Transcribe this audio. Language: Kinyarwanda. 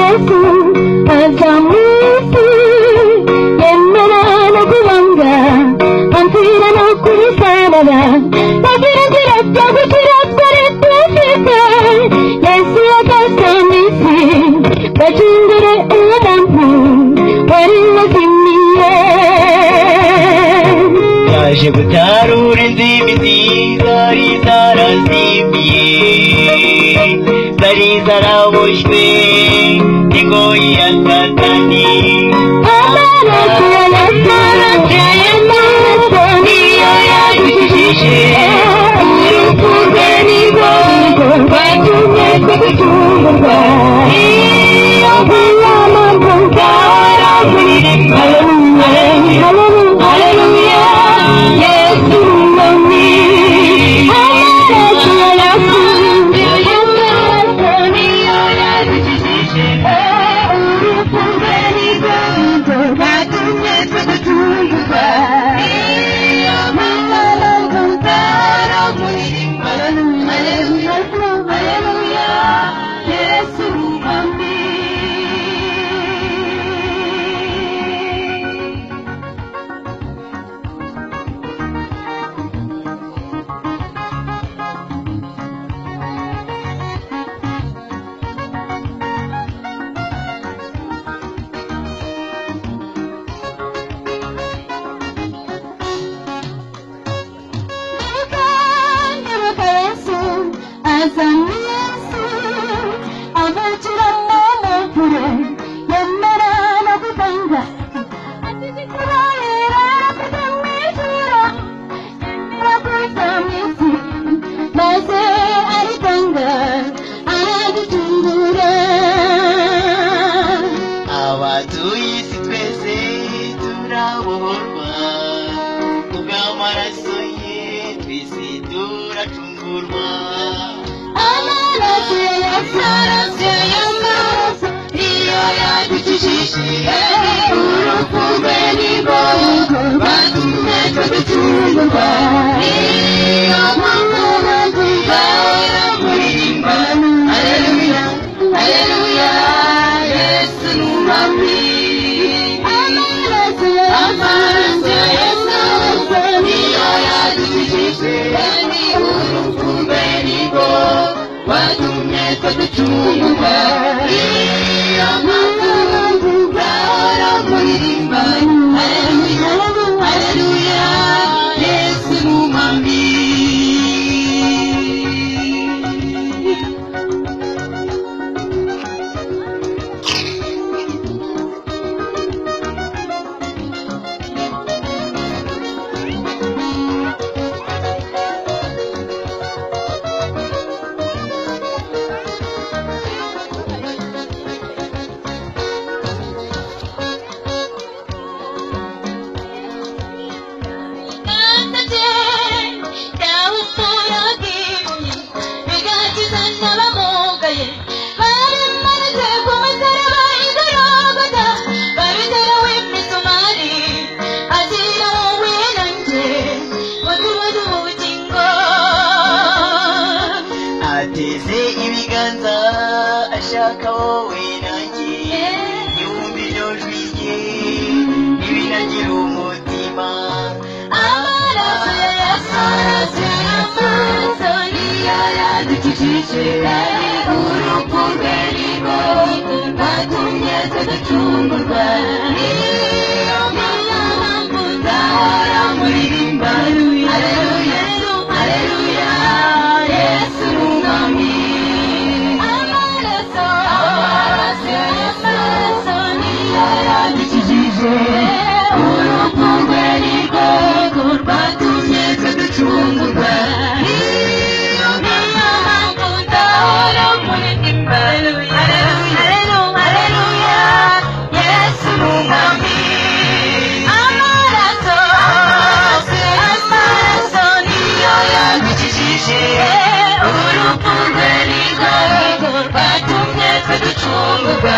Yesu azamusi yemera no kubanga amfira no kurisarara bagira ngira byagukira twari dufite Yesu akasamisi bacungure umuntu wari wazimiye yaje gutarura indimi zari zarazimiye zari zaraboshywe n'ingoyi ya Satani amaraso ya Yesu niyo yadukijije urupfu rwe nirwo rwatumye tugicungurwa iyo mpamvu nzahora kuririmba haleluya Yesu mwami amaraso ya Yesu niyo yadukijije urupfu rwe nirwo rwatumye tugicungurwa iyo mpamvu nzahora kuririmba haleluya Yesu mwami Ndibuka Yesu azamisi abacira n'amaguru yemera no gutanga atizikuraira kutamwishyura yemera kuzamisi maze aritanga araducungura abatuye isi twese turabohorwa kubw'amaraso ye twese turacungurwa amaraso ya Yesu niyo yadukijije urupfu rwe nirwo rwatumye tugicungurwa niyo mpamvu nzahora kuririmba haleluya Yesu ni umwami amaraso ya Yesu niyo yadukijije urupfu rwe nirwo rwatumye tugicungurwa iyo mpamvu nzahora kuririmba haleluya Yesu ni umwami ateze ibiganza ashaka wowe nanjye yumva iryo jwi rye ntibinagira umutima amaraso ya Yesu niyo yadukijije urupfu rwe nirwo rwatumye tugicungurwa niyo mpamvu nzahora kuririmba haleluya Yesu ni umwami amaraso ya Yesu niyo yadukijije urupfu rwe nirwo rwatumye tugicungurwa niyo mpamvu nzahora kuririmba haleluya Yesu ni umwami amaraso niyo yadukijije urupfu rwe nirwo rwatumye tugicungurwa